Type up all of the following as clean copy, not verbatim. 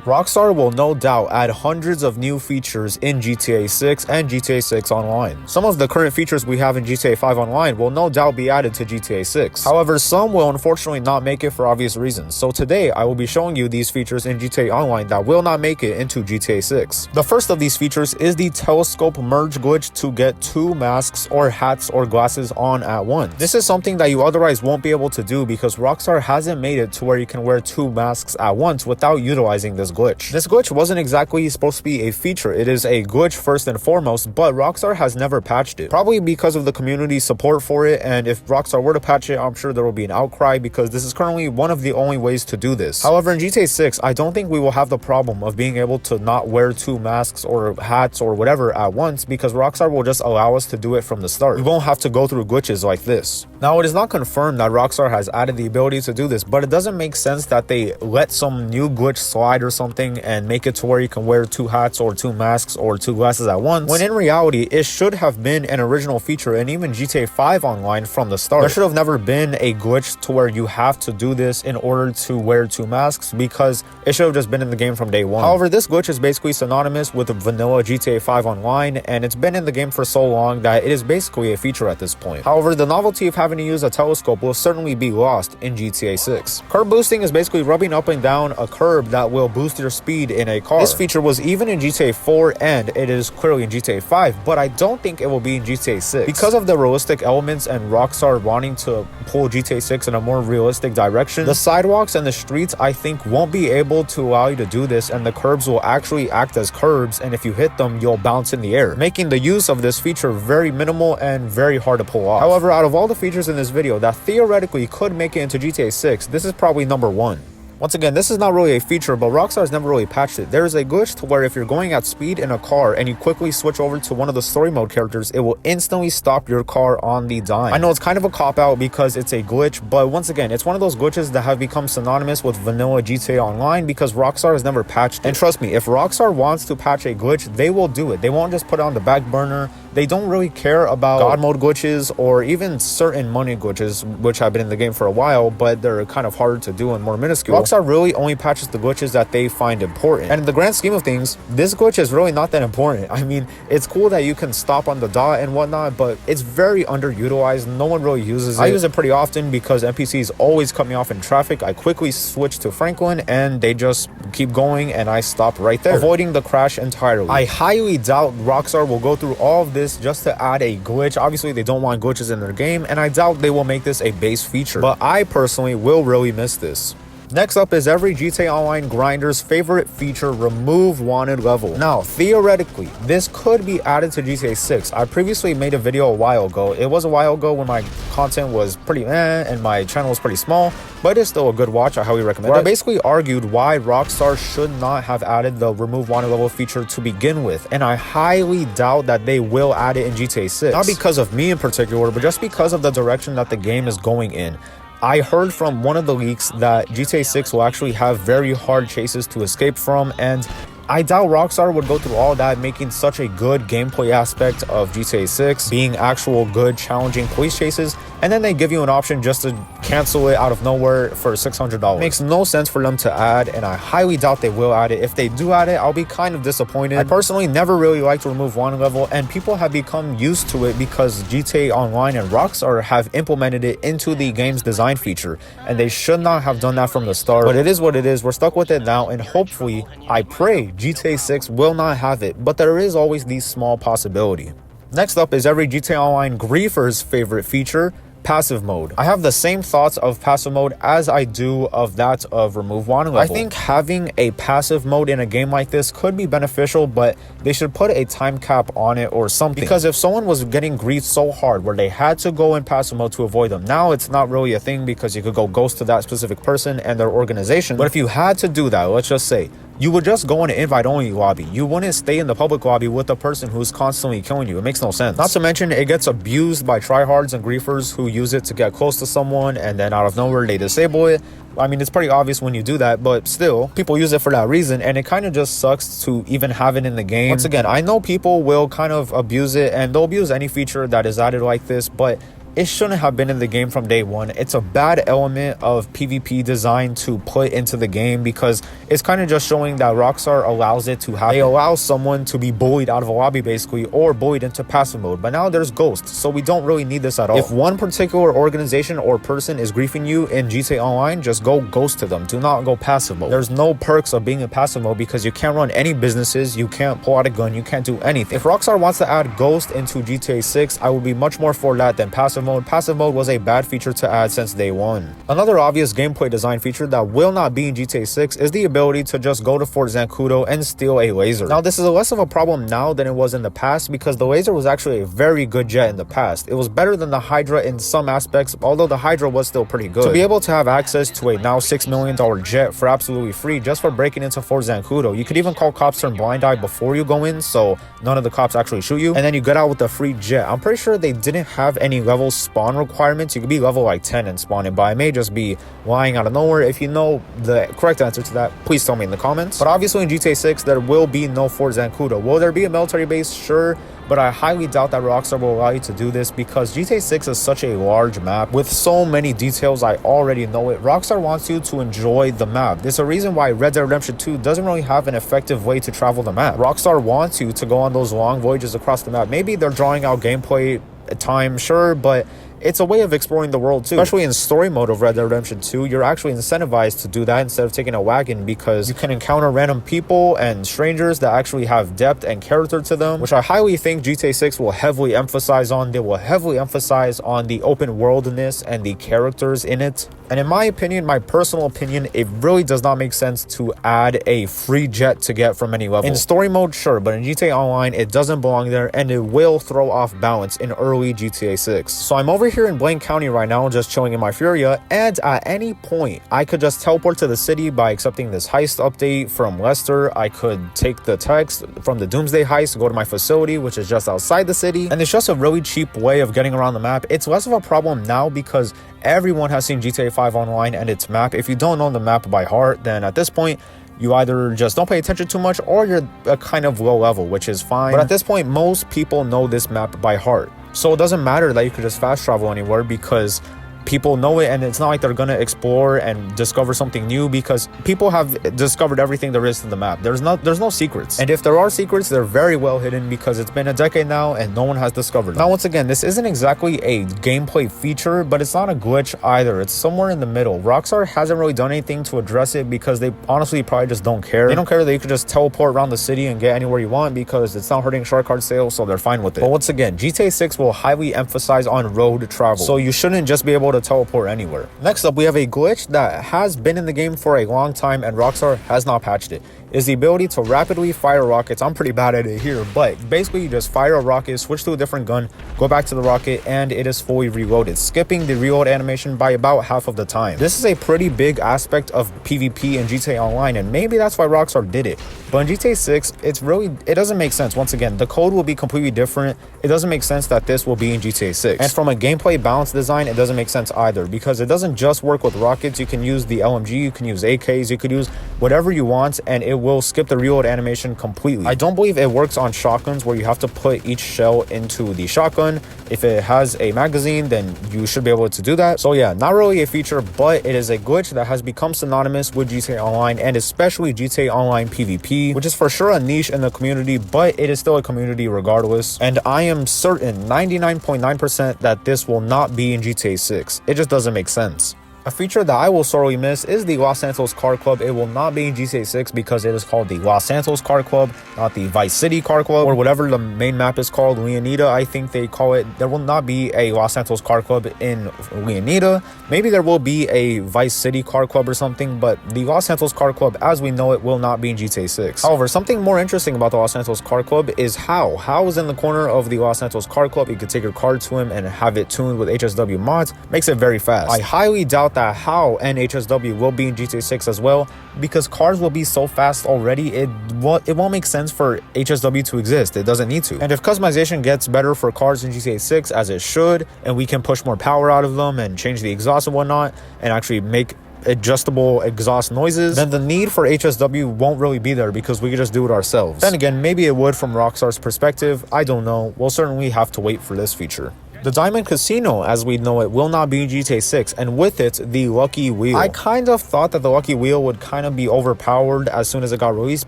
Rockstar will no doubt add hundreds of new features in GTA 6 and GTA 6 Online. Some of the current features we have in GTA 5 Online will no doubt be added to GTA 6. However, some will unfortunately not make it for obvious reasons. So today, I will be showing you these features in GTA Online that will not make it into GTA 6. The first of these features is the telescope merge glitch to get two masks or hats or glasses on at once. This is something that you otherwise won't be able to do because Rockstar hasn't made it to where you can wear two masks at once without utilizing this glitch. This glitch wasn't exactly supposed to be a feature. It is a glitch first and foremost, but Rockstar has never patched it. Probably because of the community support for it, and if Rockstar were to patch it, I'm sure there will be an outcry because this is currently one of the only ways to do this. However, in GTA 6, I don't think we will have the problem of being able to not wear two masks or hats or whatever at once because Rockstar will just allow us to do it from the start. We won't have to go through glitches like this. Now, it is not confirmed that Rockstar has added the ability to do this, but it doesn't make sense that they let some new glitch slide or something and make it to where you can wear two hats or two masks or two glasses at once, when in reality, it should have been an original feature and even GTA 5 Online from the start. There should have never been a glitch to where you have to do this in order to wear two masks because it should have just been in the game from day one. However, this glitch is basically synonymous with the vanilla GTA 5 Online, and it's been in the game for so long that it is basically a feature at this point. However, the novelty of having to use a telescope will certainly be lost in GTA 6. Curb boosting is basically rubbing up and down a curb that will boost your speed in a car. This feature was even in GTA 4 and it is clearly in GTA 5, but I don't think it will be in GTA 6. Because of the realistic elements and Rockstar wanting to pull GTA 6 in a more realistic direction, the sidewalks and the streets I think won't be able to allow you to do this, and the curbs will actually act as curbs, and if you hit them, you'll bounce in the air, making the use of this feature very minimal and very hard to pull off. However, out of all the features in this video that theoretically could make it into GTA 6, this is probably number one. Once again, this is not really a feature, but Rockstar has never really patched it. There is a glitch to where if you're going at speed in a car and you quickly switch over to one of the story mode characters, it will instantly stop your car on the dime. I know it's kind of a cop-out because it's a glitch, but once again, it's one of those glitches that have become synonymous with vanilla GTA Online because Rockstar has never patched it. And trust me, if Rockstar wants to patch a glitch, they will do it. They won't just put it on the back burner. They don't really care about God mode glitches or even certain money glitches, which have been in the game for a while, but they're kind of harder to do and more minuscule. Rockstar really only patches the glitches that they find important. And in the grand scheme of things, this glitch is really not that important. I mean, it's cool that you can stop on the dot and whatnot, but it's very underutilized. No one really uses it. I use it pretty often because NPCs always cut me off in traffic. I quickly switch to Franklin and they just keep going and I stop right there, avoiding the crash entirely. I highly doubt Rockstar will go through all of this just to add a glitch. Obviously, they don't want glitches in their game, and I doubt they will make this a base feature, but I personally will really miss this. Next up is every GTA Online grinder's favorite feature, remove wanted level. Now, theoretically, this could be added to GTA 6. I previously made a video a while ago. It was a while ago when my content was pretty and my channel was pretty small, but it's still a good watch. I highly recommend it. I basically argued why Rockstar should not have added the remove wanted level feature to begin with, and I highly doubt that they will add it in GTA 6. Not because of me in particular, but just because of the direction that the game is going in. I heard from one of the leaks that GTA 6 will actually have very hard chases to escape from, and I doubt Rockstar would go through all that, making such a good gameplay aspect of GTA 6, being actual good challenging police chases, and then they give you an option just to cancel it out of nowhere for $600. Makes no sense for them to add, and I highly doubt they will add it. If they do add it, I'll be kind of disappointed. I personally never really liked to remove wanted level, and people have become used to it because GTA Online and Rockstar have implemented it into the game's design feature, and they should not have done that from the start. But it is what it is. We're stuck with it now, and hopefully, I pray GTA 6 will not have it, but there is always the small possibility. Next up is every GTA Online griefer's favorite feature, passive mode. I have the same thoughts of passive mode as I do of that of remove wanted level. I think having a passive mode in a game like this could be beneficial, but they should put a time cap on it or something. Because if someone was getting griefed so hard where they had to go in passive mode to avoid them, now it's not really a thing because you could go ghost to that specific person and their organization. But if you had to do that, let's just say, you would just go in an invite-only lobby. You wouldn't stay in the public lobby with the person who's constantly killing you. It makes no sense. Not to mention, it gets abused by tryhards and griefers who use it to get close to someone, and then out of nowhere, they disable it. I mean, it's pretty obvious when you do that, but still, people use it for that reason, and it kind of just sucks to even have it in the game. Once again, I know people will kind of abuse it, and they'll abuse any feature that is added like this, but it shouldn't have been in the game from day one. It's a bad element of PvP design to put into the game because it's kind of just showing that Rockstar allows it to happen. They allow someone to be bullied out of a lobby basically, or bullied into passive mode. But now there's Ghost, so we don't really need this at all. If one particular organization or person is griefing you in GTA Online, just go Ghost to them. Do not go passive mode. There's no perks of being in passive mode because you can't run any businesses, you can't pull out a gun, you can't do anything. If Rockstar wants to add Ghost into GTA 6, I would be much more for that than passive mode. Passive mode was a bad feature to add since day one. Another obvious gameplay design feature that will not be in GTA 6 is the ability to just go to Fort Zancudo and steal a laser. Now, this is less of a problem now than it was in the past because the laser was actually a very good jet in the past. It was better than the Hydra in some aspects, although the Hydra was still pretty good. To be able to have access to a now $6 million jet for absolutely free just for breaking into Fort Zancudo. You could even call cops turn blind eye before you go in, so none of the cops actually shoot you, and then you get out with a free jet. I'm pretty sure they didn't have any level spawn requirements. You could be level like 10 and spawn it, but I may just be lying out of nowhere. If you know the correct answer to that, please tell me in the comments. But obviously in GTA 6 there will be no Fort Zancudo. Will there be a military base? Sure, but I highly doubt that Rockstar will allow you to do this because GTA 6 is such a large map with so many details. I already know it. Rockstar wants you to enjoy the map. There's a reason why Red Dead Redemption 2 doesn't really have an effective way to travel the map. Rockstar wants you to go on those long voyages across the map. Maybe they're drawing out gameplay time, sure, but it's a way of exploring the world too. Especially in story mode of Red Dead Redemption 2, you're actually incentivized to do that instead of taking a wagon because you can encounter random people and strangers that actually have depth and character to them, which I highly think GTA 6 will heavily emphasize on. They will heavily emphasize on the open worldness and the characters in it. And in my opinion, my personal opinion, it really does not make sense to add a free jet to get from any level. In story mode, sure, but in GTA Online, it doesn't belong there and it will throw off balance in early GTA 6. So I'm over here in Blaine County right now, just chilling in my Furia, and at any point, I could just teleport to the city by accepting this heist update from Lester. I could take the text from the Doomsday heist, go to my facility, which is just outside the city, and it's just a really cheap way of getting around the map. It's less of a problem now because everyone has seen GTA 5 Online and its map. If you don't know the map by heart, then at this point, you either just don't pay attention too much or you're a kind of low level, which is fine. But at this point, most people know this map by heart. So it doesn't matter that you could just fast travel anywhere because people know it, and it's not like they're gonna explore and discover something new because people have discovered everything there is to the map. There's no secrets, and if there are secrets, they're very well hidden because it's been a decade now and no one has discovered them. Now, once again, this isn't exactly a gameplay feature, but it's not a glitch either. It's somewhere in the middle. Rockstar hasn't really done anything to address it because they honestly probably just don't care. They don't care that you could just teleport around the city and get anywhere you want because it's not hurting shark card sales, so they're fine with it. But once again, GTA 6 will highly emphasize on road travel, so you shouldn't just be able to teleport anywhere. Next up, we have a glitch that has been in the game for a long time and Rockstar has not patched it. Is the ability to rapidly fire rockets. I'm pretty bad at it here, but basically you just fire a rocket, switch to a different gun, go back to the rocket, and it is fully reloaded, skipping the reload animation by about half of the time. This is a pretty big aspect of PvP in GTA Online, and maybe that's why Rockstar did it. But in GTA 6, it doesn't make sense. Once again, the code will be completely different. It doesn't make sense that this will be in GTA 6. And from a gameplay balance design, it doesn't make sense either because it doesn't just work with rockets. You can use the LMG, you can use AKs, you could use whatever you want, and it will skip the reload animation completely. I don't believe it works on shotguns where you have to put each shell into the shotgun. If it has a magazine, then you should be able to do that. So yeah, not really a feature, but it is a glitch that has become synonymous with GTA Online and especially GTA Online PvP, which is for sure a niche in the community, but it is still a community regardless. And I am certain 99.9% that this will not be in GTA 6. It just doesn't make sense. A feature that I will sorely miss is the Los Santos Car Club. It will not be in GTA 6 because it is called the Los Santos Car Club, not the Vice City Car Club, or whatever the main map is called, Leonida, I think they call it. There will not be a Los Santos Car Club in Leonida. Maybe there will be a Vice City Car Club or something, but the Los Santos Car Club, as we know it, will not be in GTA 6. However, something more interesting about the Los Santos Car Club is How. How is in the corner of the Los Santos Car Club. You could take your car to him and have it tuned with HSW mods. Makes it very fast. I highly doubt that How and HSW will be in GTA 6 as well because cars will be so fast already. It won't make sense for HSW to exist. It doesn't need to. And if customization gets better for cars in GTA 6, as it should, and we can push more power out of them and change the exhaust and whatnot and actually make adjustable exhaust noises, then the need for HSW won't really be there because we could just do it ourselves. Then again, maybe it would from Rockstar's perspective. I don't know. We'll certainly have to wait for this feature. The Diamond Casino, as we know it, will not be in GTA 6, and with it, the Lucky Wheel. I kind of thought that the Lucky Wheel would kind of be overpowered as soon as it got released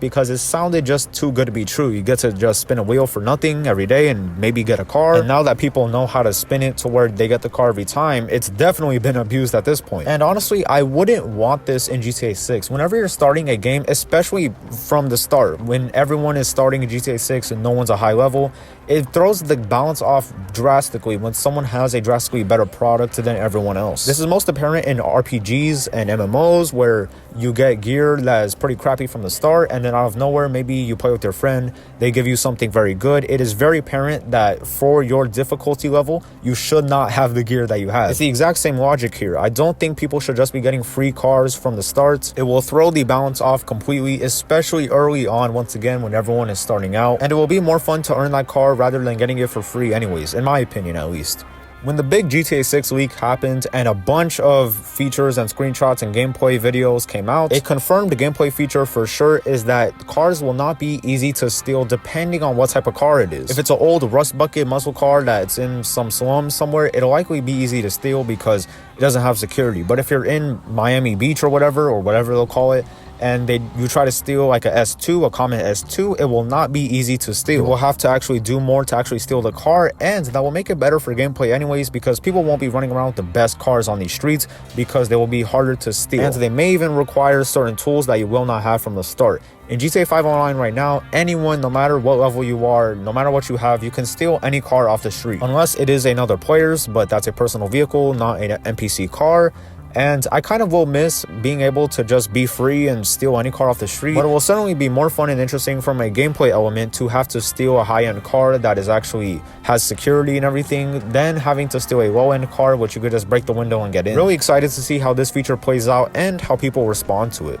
because it sounded just too good to be true. You get to just spin a wheel for nothing every day and maybe get a car. And now that people know how to spin it to where they get the car every time, it's definitely been abused at this point. And honestly, I wouldn't want this in GTA 6. Whenever you're starting a game, especially from the start, when everyone is starting in GTA 6 and no one's a high level, it throws the balance off drastically when someone has a drastically better product than everyone else. This is most apparent in RPGs and MMOs where you get gear that is pretty crappy from the start, and then out of nowhere, maybe you play with your friend, they give you something very good. It is very apparent that for your difficulty level, you should not have the gear that you have. It's the exact same logic here. I don't think people should just be getting free cars from the start. It will throw the balance off completely, especially early on, once again, when everyone is starting out, and it will be more fun to earn that car rather than getting it for free anyways, in my opinion at least. When the big GTA 6 leak happened and a bunch of features and screenshots and gameplay videos came out, a confirmed gameplay feature for sure is that cars will not be easy to steal depending on what type of car it is. If it's an old rust bucket muscle car that's in some slum somewhere, it'll likely be easy to steal because it doesn't have security. But if you're in Miami Beach or whatever they'll call it, and you try to steal like a S2, a common S2, it will not be easy to steal. You will have to actually do more to actually steal the car, and that will make it better for gameplay anyways because people won't be running around with the best cars on these streets because they will be harder to steal. And they may even require certain tools that you will not have from the start. In GTA 5 Online right now, anyone, no matter what level you are, no matter what you have, you can steal any car off the street. Unless it is another player's, but that's a personal vehicle, not an NPC car. And I kind of will miss being able to just be free and steal any car off the street. But it will certainly be more fun and interesting from a gameplay element to have to steal a high-end car that is actually has security and everything, than having to steal a low-end car which you could just break the window and get in. Really excited to see how this feature plays out and how people respond to it.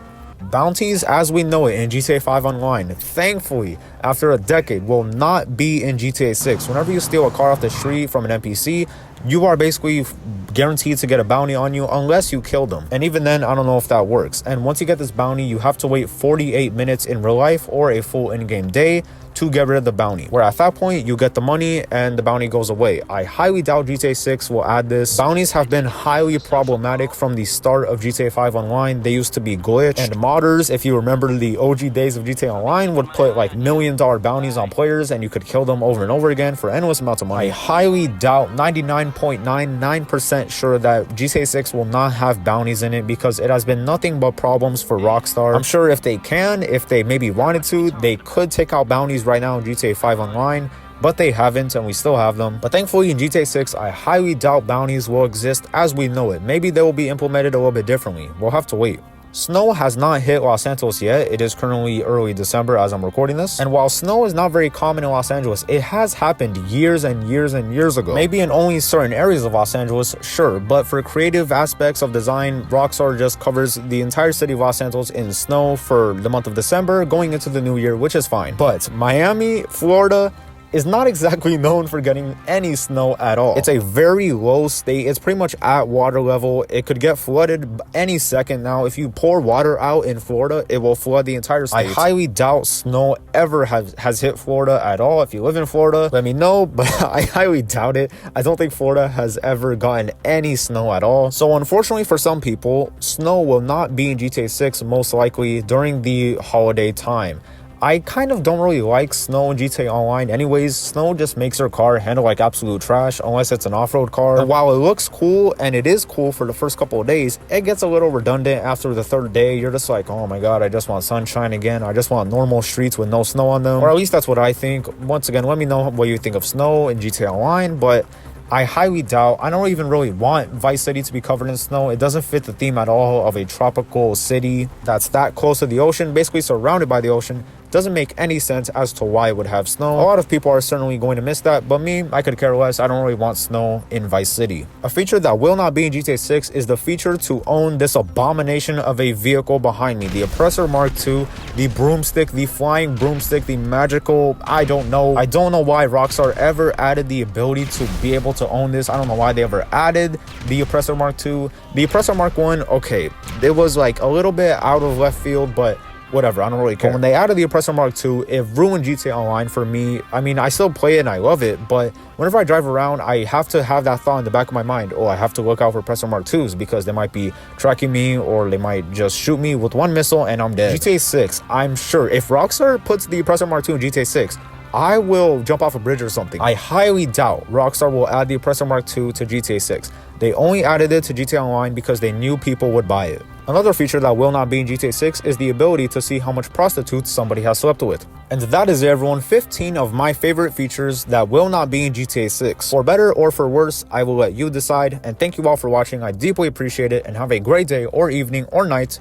Bounties as we know it in GTA 5 Online, thankfully, after a decade, will not be in GTA 6. Whenever you steal a car off the street from an NPC, you are basically guaranteed to get a bounty on you unless you kill them. And even then, I don't know if that works. And once you get this bounty, you have to wait 48 minutes in real life or a full in-game day to get rid of the bounty, where at that point you get the money and the bounty goes away. I highly doubt GTA 6 will add this. Bounties have been highly problematic from the start of GTA 5 Online. They used to be glitched, and modders, if you remember the OG days of GTA Online, would put like $1 million bounties on players and you could kill them over and over again for endless amounts of money. I highly doubt, 99.99% sure that GTA 6 will not have bounties in it because it has been nothing but problems for Rockstar. I'm sure if they maybe wanted to, they could take out bounties right now in GTA 5 Online, but they haven't, and we still have them. But thankfully in GTA 6, I highly doubt bounties will exist as we know it. Maybe they will be implemented a little bit differently. We'll have to wait. Snow has not hit Los Santos yet. It is currently early December as I'm recording this. And while snow is not very common in Los Angeles, it has happened years and years and years ago. Maybe in only certain areas of Los Angeles, sure. But for creative aspects of design, Rockstar just covers the entire city of Los Angeles in snow for the month of December going into the new year, which is fine. But Miami, Florida, is not exactly known for getting any snow at all. It's a very low state. It's pretty much at water level. It could get flooded any second now. If you pour water out in Florida, it will flood the entire state. I highly doubt snow ever has hit Florida at all. If you live in Florida, let me know, but I highly doubt it. I don't think Florida has ever gotten any snow at all. So unfortunately for some people, snow will not be in GTA 6 most likely during the holiday time. I kind of don't really like snow in GTA Online anyways. Snow just makes your car handle like absolute trash unless it's an off-road car. And while it looks cool, and it is cool for the first couple of days, it gets a little redundant after the third day. You're just like, oh my god, I just want sunshine again. I just want normal streets with no snow on them. Or at least that's what I think. Once again, let me know what you think of snow in GTA Online, but I highly doubt. I don't even really want Vice City to be covered in snow. It doesn't fit the theme at all of a tropical city that's that close to the ocean, basically surrounded by the ocean. Doesn't make any sense as to why it would have snow. A lot of people are certainly going to miss that, but me, I could care less. I don't really want snow in Vice City. A feature that will not be in GTA 6 is the feature to own this abomination of a vehicle behind me. The Oppressor Mark II, the broomstick, the flying broomstick, the magical, I don't know why Rockstar ever added the ability to be able to own this. I don't know why they ever added the Oppressor Mark II. The Oppressor Mark I, okay, it was like a little bit out of left field, but whatever, I don't really care. But when they added the Oppressor Mark II, it ruined GTA Online for me. I mean, I still play it and I love it, but whenever I drive around, I have to have that thought in the back of my mind, oh, I have to look out for Oppressor Mark IIs because they might be tracking me or they might just shoot me with one missile and I'm dead. GTA 6, I'm sure if Rockstar puts the Oppressor Mark II in GTA 6, I will jump off a bridge or something. I highly doubt Rockstar will add the Oppressor Mark II to GTA 6. They only added it to GTA Online because they knew people would buy it. Another feature that will not be in GTA 6 is the ability to see how much prostitutes somebody has slept with. And that is it, everyone. 15 of my favorite features that will not be in GTA 6. For better or for worse, I will let you decide. And thank you all for watching. I deeply appreciate it and have a great day or evening or night.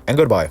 And goodbye.